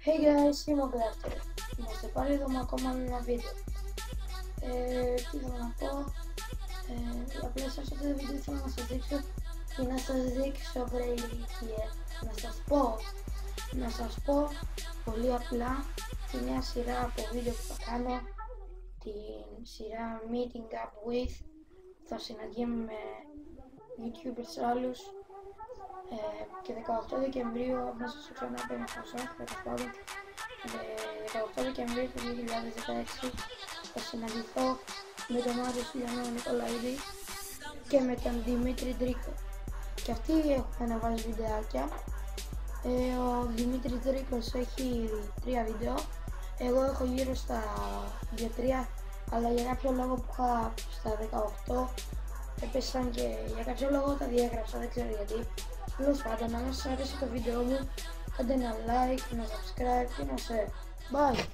Hey guys, είμαι ο Grafter. Είμαστε πάλι εδώ με ακόμα ένα βίντεο. Τι θέλω να πω, απλά σε αυτό το βίντεο θέλω να σας δείξω ή να σας δείξω βρε ηλικίε, να σας πω πολύ απλά τη νέα σειρά από βίντεο που θα κάνω, την σειρά Meeting Up With. Θα συναντιέμαι με YouTubers άλλους και 18 Δεκεμβρίου, να σας το ξαναπώ τέλος πάντων, 18 Δεκεμβρίου του 2016 θα συναντηθώ με τον Άδη Σουλιανό Νικολαίδη και με τον Δημήτρη Τρίκο. Και αυτοί έχουν αναβάλει βιντεάκια. Ο Δημήτρης Τρίκος έχει 3 βίντεο, εγώ έχω γύρω στα 2-3, αλλά για κάποιο λόγο που είχα στα 18 έπεσαν και για κάποιο λόγο τα διέγραψα, δεν ξέρω γιατί. Τέλος πάντων, αν σας αρέσει το βίντεο μου, κάντε ένα like, ένα subscribe και ένα share. Bye!